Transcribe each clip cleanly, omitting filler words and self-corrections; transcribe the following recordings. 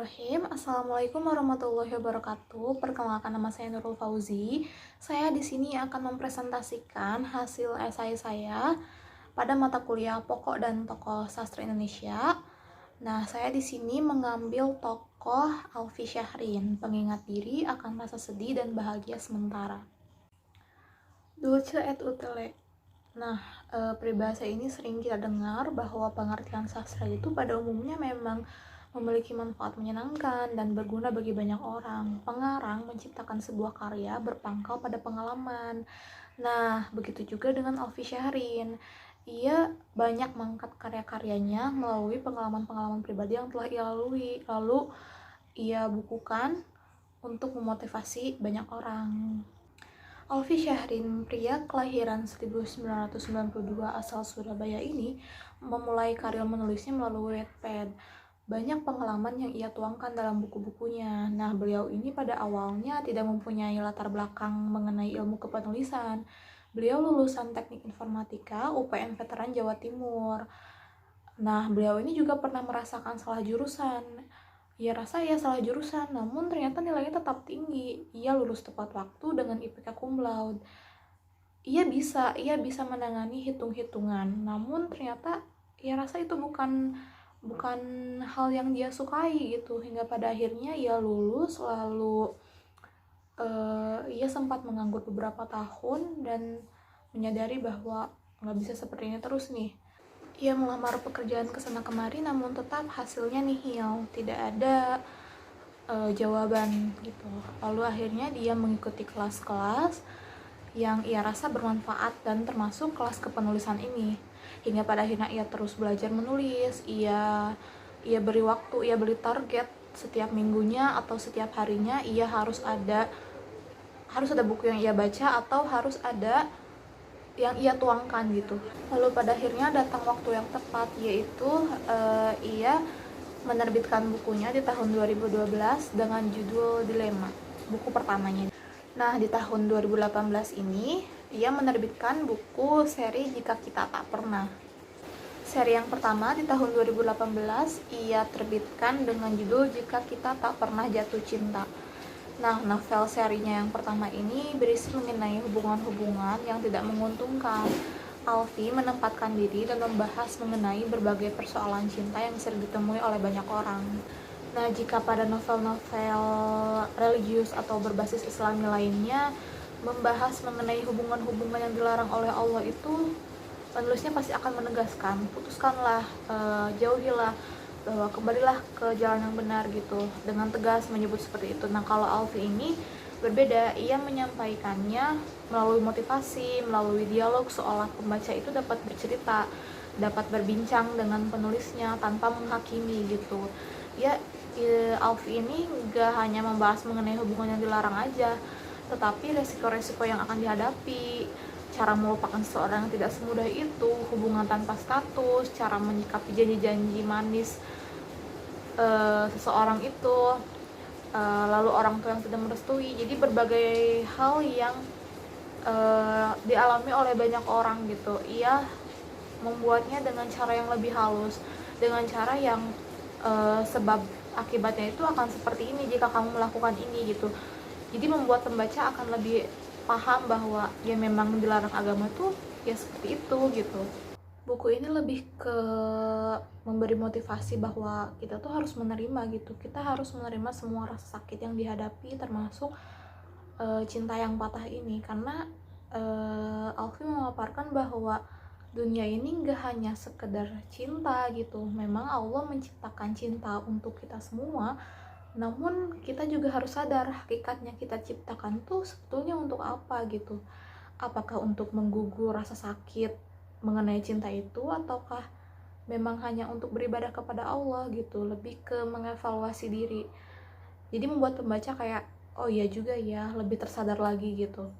Bismillahirrahmanirrahim. Assalamualaikum warahmatullahi wabarakatuh. Perkenalkan, nama saya Nurul Fauzi. Saya di sini akan mempresentasikan hasil esai saya pada mata kuliah Pokok dan Tokoh Sastra Indonesia. Nah, saya di sini mengambil tokoh Alfi Syahrin, pengingat diri akan rasa sedih dan bahagia sementara. Dulce et utile. Nah, peribahasa ini sering kita dengar bahwa pengertian sastra itu pada umumnya memang memiliki manfaat menyenangkan dan berguna bagi banyak orang. Pengarang menciptakan sebuah karya berpangkal pada pengalaman. Nah, begitu juga dengan Alfi Syahrin. Ia banyak mengangkat karya-karyanya melalui pengalaman-pengalaman pribadi yang telah ia lalui. Lalu, ia bukukan untuk memotivasi banyak orang. Alfi Syahrin, pria kelahiran 1992 asal Surabaya ini, memulai karir menulisnya melalui Wattpad. Banyak pengalaman yang ia tuangkan dalam buku-bukunya. Nah, beliau ini pada awalnya tidak mempunyai latar belakang mengenai ilmu kepenulisan. Beliau lulusan Teknik Informatika UPN Veteran Jawa Timur. Nah, beliau ini juga pernah merasakan salah jurusan. Ia rasa ia salah jurusan, namun ternyata nilainya tetap tinggi. Ia lulus tepat waktu dengan IPK cum laude. Ia bisa menangani hitung-hitungan, namun ternyata ia rasa itu bukan hal yang dia sukai gitu, hingga pada akhirnya ia lulus. Lalu ia sempat menganggur beberapa tahun dan menyadari bahwa nggak bisa seperti ini terus nih. Ia melamar pekerjaan kesana kemari, namun tetap hasilnya nihil, tidak ada jawaban gitu. Lalu akhirnya dia mengikuti kelas-kelas yang ia rasa bermanfaat dan termasuk kelas kepenulisan ini. Hingga pada akhirnya ia terus belajar menulis. Ia beri waktu, ia beri target setiap minggunya atau setiap harinya ia harus ada buku yang ia baca atau harus ada yang ia tuangkan gitu. Lalu pada akhirnya datang waktu yang tepat, yaitu ia menerbitkan bukunya di tahun 2012 dengan judul Dilema, buku pertamanya. Nah, di tahun 2018 ini ia menerbitkan buku seri Jika Kita Tak Pernah. Seri yang pertama di tahun 2018 ia terbitkan dengan judul Jika Kita Tak Pernah Jatuh Cinta. Nah, novel serinya yang pertama ini berisi mengenai hubungan-hubungan yang tidak menguntungkan. Alfi menempatkan diri dan membahas mengenai berbagai persoalan cinta yang sering ditemui oleh banyak orang. Nah, jika pada novel-novel religius atau berbasis Islami lainnya membahas mengenai hubungan-hubungan yang dilarang oleh Allah itu, penulisnya pasti akan menegaskan, putuskanlah, jauhilah, bahwa kembalilah ke jalan yang benar gitu, dengan tegas menyebut seperti itu. Nah, kalau Alfi ini berbeda, ia menyampaikannya melalui motivasi, melalui dialog, seolah pembaca itu dapat bercerita, dapat berbincang dengan penulisnya tanpa menghakimi gitu. Ya, Alfi ini gak hanya membahas mengenai hubungan yang dilarang aja, tetapi resiko-resiko yang akan dihadapi, cara melupakan seseorang yang tidak semudah itu, hubungan tanpa status, cara menyikapi janji-janji manis seseorang itu, lalu orang tua yang tidak merestui. Jadi berbagai hal yang dialami oleh banyak orang gitu. Ia membuatnya dengan cara yang lebih halus, dengan cara yang sebab akibatnya itu akan seperti ini jika kamu melakukan ini gitu. Jadi membuat pembaca akan lebih paham bahwa ya memang dilarang agama tuh ya seperti itu gitu. Buku ini lebih ke memberi motivasi bahwa kita tuh harus menerima gitu. Kita harus menerima semua rasa sakit yang dihadapi, termasuk cinta yang patah ini. Karena Alfi memaparkan bahwa dunia ini gak hanya sekedar cinta gitu. Memang Allah menciptakan cinta untuk kita semua, namun kita juga harus sadar hakikatnya kita ciptakan tuh sebetulnya untuk apa gitu. Apakah untuk menggugur rasa sakit mengenai cinta itu, ataukah memang hanya untuk beribadah kepada Allah gitu, lebih ke mengevaluasi diri. Jadi membuat pembaca kayak, oh iya juga ya, lebih tersadar lagi gitu.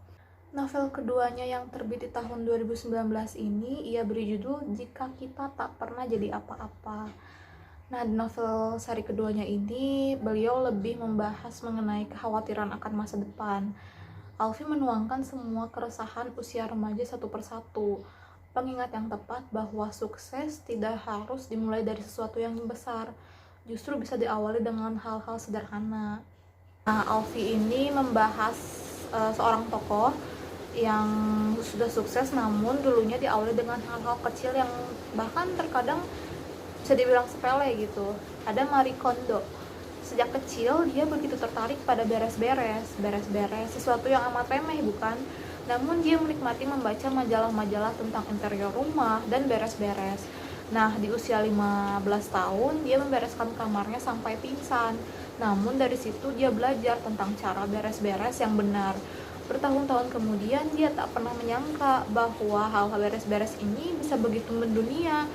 Novel keduanya yang terbit di tahun 2019 ini ia beri judul Jika Kita Tak Pernah Jadi Apa-Apa. Nah, di novel seri keduanya ini beliau lebih membahas mengenai kekhawatiran akan masa depan. Alfi menuangkan semua keresahan usia remaja satu persatu. Pengingat yang tepat bahwa sukses tidak harus dimulai dari sesuatu yang besar. justru bisa diawali dengan hal-hal sederhana. Nah, Alfie ini membahas seorang tokoh yang sudah sukses namun dulunya diawali dengan hal-hal kecil yang bahkan terkadang bisa dibilang sepele gitu. Ada Marie Kondo. Sejak kecil dia begitu tertarik pada beres-beres sesuatu yang amat remeh bukan? Namun dia menikmati membaca majalah-majalah tentang interior rumah dan beres-beres. Nah, di usia 15 tahun dia membereskan kamarnya sampai pingsan. Namun dari situ dia belajar tentang cara beres-beres yang benar. Bertahun-tahun kemudian dia tak pernah menyangka bahwa hal-hal beres-beres ini bisa begitu mendunia.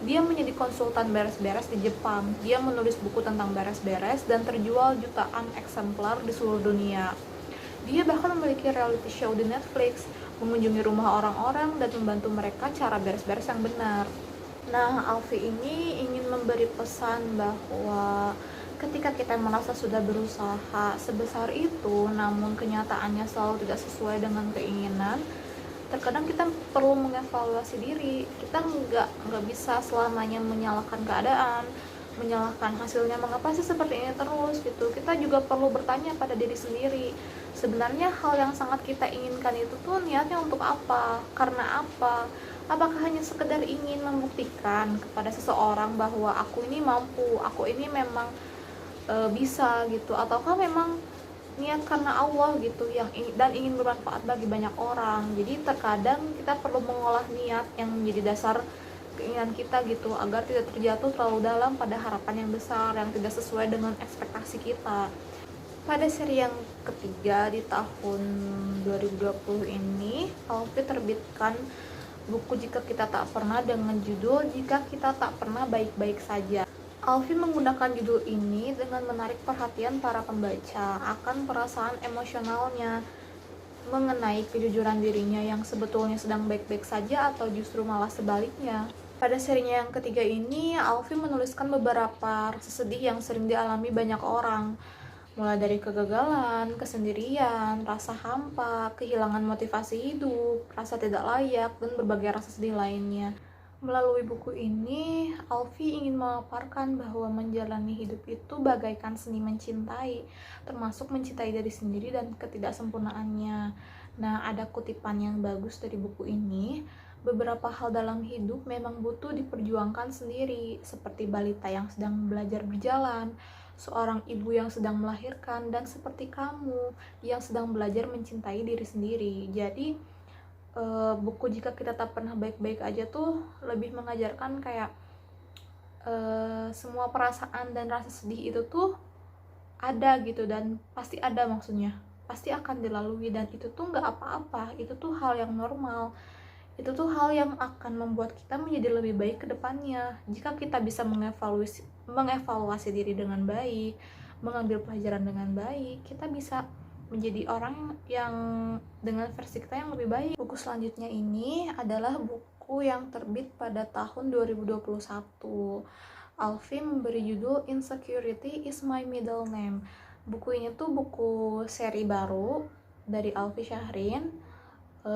Dia menjadi konsultan beres-beres di Jepang. Dia menulis buku tentang beres-beres dan terjual jutaan eksemplar di seluruh dunia. Dia bahkan memiliki reality show di Netflix, mengunjungi rumah orang-orang dan membantu mereka cara beres-beres yang benar. Nah, Alfie ini ingin memberi pesan bahwa ketika kita merasa sudah berusaha sebesar itu, namun kenyataannya selalu tidak sesuai dengan keinginan, terkadang kita perlu mengevaluasi diri. Kita nggak bisa selamanya menyalahkan keadaan, menyalahkan hasilnya mengapa sih seperti ini terus gitu. Kita juga perlu bertanya pada diri sendiri, sebenarnya hal yang sangat kita inginkan itu tuh niatnya untuk apa, karena apa. Apakah hanya sekedar ingin membuktikan kepada seseorang bahwa aku ini mampu, aku ini memang bisa gitu, ataukah memang niat karena Allah gitu dan ingin bermanfaat bagi banyak orang. Jadi terkadang kita perlu mengolah niat yang menjadi dasar keinginan kita gitu, agar tidak terjatuh terlalu dalam pada harapan yang besar yang tidak sesuai dengan ekspektasi kita. Pada seri yang ketiga di tahun 2020 ini, Alfie terbitkan buku Jika Kita Tak Pernah dengan judul Jika Kita Tak Pernah Baik-Baik Saja. Alfie menggunakan judul ini dengan menarik perhatian para pembaca akan perasaan emosionalnya mengenai kejujuran dirinya yang sebetulnya sedang baik-baik saja atau justru malah sebaliknya. Pada serinya yang ketiga ini, Alfie menuliskan beberapa rasa sedih yang sering dialami banyak orang, mulai dari kegagalan, kesendirian, rasa hampa, kehilangan motivasi hidup, rasa tidak layak, dan berbagai rasa sedih lainnya. Melalui buku ini, Alfie ingin memaparkan bahwa menjalani hidup itu bagaikan seni mencintai, termasuk mencintai diri sendiri dan ketidaksempurnaannya. Nah, ada kutipan yang bagus dari buku ini. Beberapa hal dalam hidup memang butuh diperjuangkan sendiri, seperti balita yang sedang belajar berjalan, seorang ibu yang sedang melahirkan, dan seperti kamu yang sedang belajar mencintai diri sendiri. Jadi buku Jika Kita Tak Pernah Baik-Baik Aja tuh lebih mengajarkan kayak semua perasaan dan rasa sedih itu tuh ada gitu, dan pasti ada, maksudnya pasti akan dilalui, dan itu tuh nggak apa-apa, itu tuh hal yang normal, itu tuh hal yang akan membuat kita menjadi lebih baik ke depannya. Jika kita bisa mengevaluasi diri dengan baik, mengambil pelajaran dengan baik, kita bisa menjadi orang yang dengan versi kita yang lebih baik. Buku selanjutnya ini adalah buku yang terbit pada tahun 2021. Alfie memberi judul Insecurity is My Middle Name. Buku ini tuh buku seri baru dari Alfie Syahrin.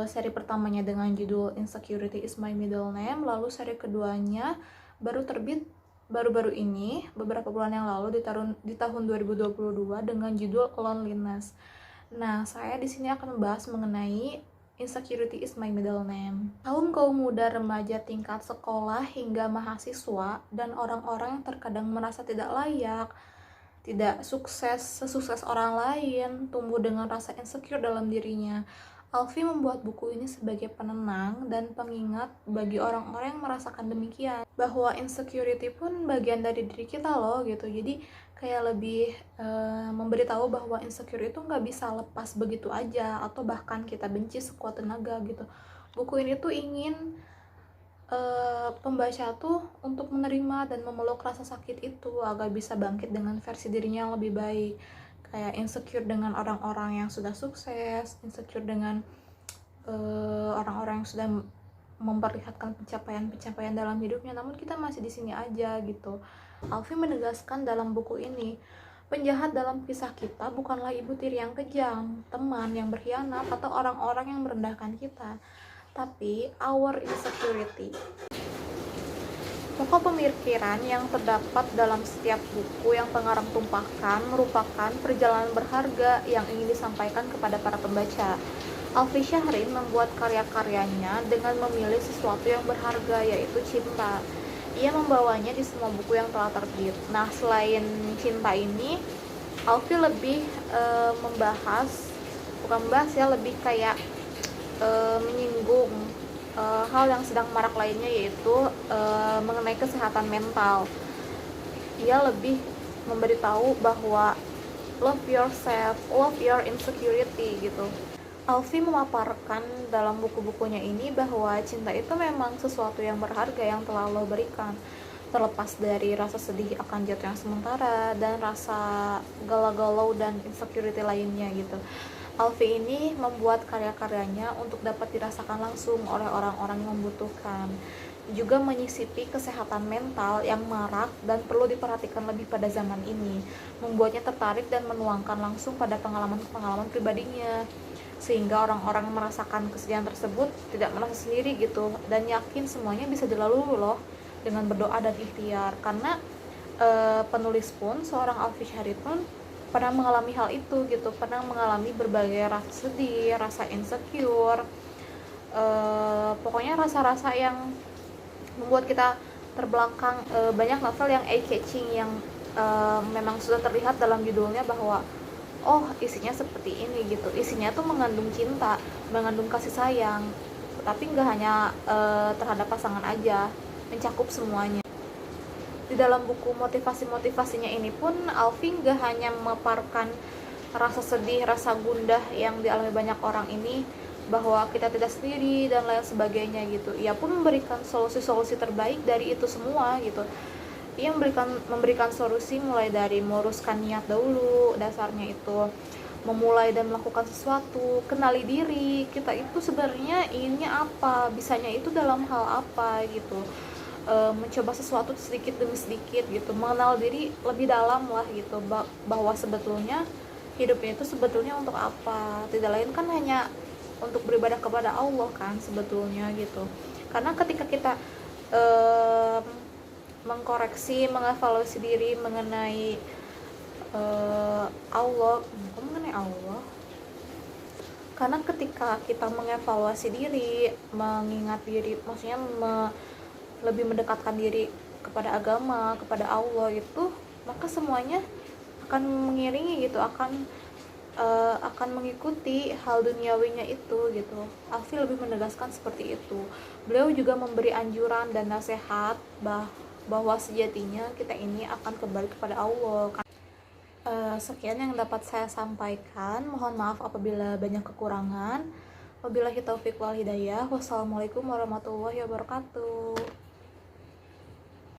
Seri pertamanya dengan judul Insecurity is My Middle Name, lalu seri keduanya baru terbit baru-baru ini, beberapa bulan yang lalu di tahun 2022 dengan judul Loneliness. Nah, saya di sini akan membahas mengenai Insecurity is My Middle Name. Kaum muda, remaja, tingkat sekolah hingga mahasiswa, dan orang-orang yang terkadang merasa tidak layak, tidak sesukses orang lain, tumbuh dengan rasa insecure dalam dirinya. Alfie membuat buku ini sebagai penenang dan pengingat bagi orang-orang yang merasakan demikian, bahwa insecurity pun bagian dari diri kita loh gitu. Jadi kayak lebih memberitahu bahwa insecure itu nggak bisa lepas begitu aja, atau bahkan kita benci sekuat tenaga gitu. Buku ini tuh ingin pembaca tuh untuk menerima dan memeluk rasa sakit itu agar bisa bangkit dengan versi dirinya yang lebih baik. Kayak insecure dengan orang-orang yang sudah sukses, insecure dengan orang-orang yang sudah memperlihatkan pencapaian dalam hidupnya, namun kita masih di sini aja gitu. Alfie menegaskan dalam buku ini, penjahat dalam kisah kita bukanlah ibu tiri yang kejam, teman yang berkhianat, atau orang-orang yang merendahkan kita, tapi our insecurity. Pokok pemikiran yang terdapat dalam setiap buku yang pengarang tumpahkan merupakan perjalanan berharga yang ingin disampaikan kepada para pembaca. Alfi Syahrin membuat karya-karyanya dengan memilih sesuatu yang berharga, yaitu cinta. Ia membawanya di semua buku yang telah terbit. Nah, selain cinta ini, Alfi lebih lebih kayak menyinggung hal yang sedang marak lainnya, yaitu mengenai kesehatan mental. Ia lebih memberitahu bahwa love yourself, love your insecurity gitu. Alfi memaparkan dalam buku-bukunya ini bahwa cinta itu memang sesuatu yang berharga yang telah Allah berikan, terlepas dari rasa sedih akan jatuh yang sementara dan rasa galau-galau dan insecurity lainnya gitu. Alfi ini membuat karya-karyanya untuk dapat dirasakan langsung oleh orang-orang yang membutuhkan, juga menyisipi kesehatan mental yang marak dan perlu diperhatikan lebih pada zaman ini, membuatnya tertarik dan menuangkan langsung pada pengalaman-pengalaman pribadinya, sehingga orang-orang yang merasakan kesedihan tersebut tidak merasa sendiri gitu, dan yakin semuanya bisa dilalui loh dengan berdoa dan ikhtiar. Karena penulis pun, seorang Alfi Syahrin pun pernah mengalami hal itu gitu, pernah mengalami berbagai rasa sedih, rasa insecure, pokoknya rasa-rasa yang membuat kita terbelakang. Banyak novel yang eye-catching yang memang sudah terlihat dalam judulnya bahwa oh isinya seperti ini gitu, isinya tuh mengandung cinta, mengandung kasih sayang, tapi nggak hanya terhadap pasangan aja, mencakup semuanya. Di dalam buku motivasi-motivasinya ini pun Alfi nggak hanya memaparkan rasa sedih, rasa gundah yang dialami banyak orang ini, bahwa kita tidak sendiri dan lain sebagainya gitu. Ia pun memberikan solusi-solusi terbaik dari itu semua gitu. Ia memberikan solusi mulai dari meluruskan niat dahulu, dasarnya itu memulai dan melakukan sesuatu, kenali diri kita itu sebenarnya inginnya apa, bisanya itu dalam hal apa gitu. Mencoba sesuatu sedikit demi sedikit gitu, mengenal diri lebih dalam lah gitu, bahwa sebetulnya hidupnya itu sebetulnya untuk apa, tidak lain kan hanya untuk beribadah kepada Allah kan sebetulnya gitu. Karena ketika kita mengkoreksi, mengevaluasi diri mengenai Allah, karena ketika kita mengevaluasi diri, mengingat diri, maksudnya lebih mendekatkan diri kepada agama, kepada Allah itu, maka semuanya akan mengiringi gitu, akan mengikuti hal duniawinya itu gitu. Alfi lebih menegaskan seperti itu. Beliau juga memberi anjuran dan nasihat bahwa sejatinya kita ini akan kembali kepada Allah. Sekian yang dapat saya sampaikan. Mohon maaf apabila banyak kekurangan. Wabillahi taufiq wal hidayah. Wassalamualaikum warahmatullahi wabarakatuh.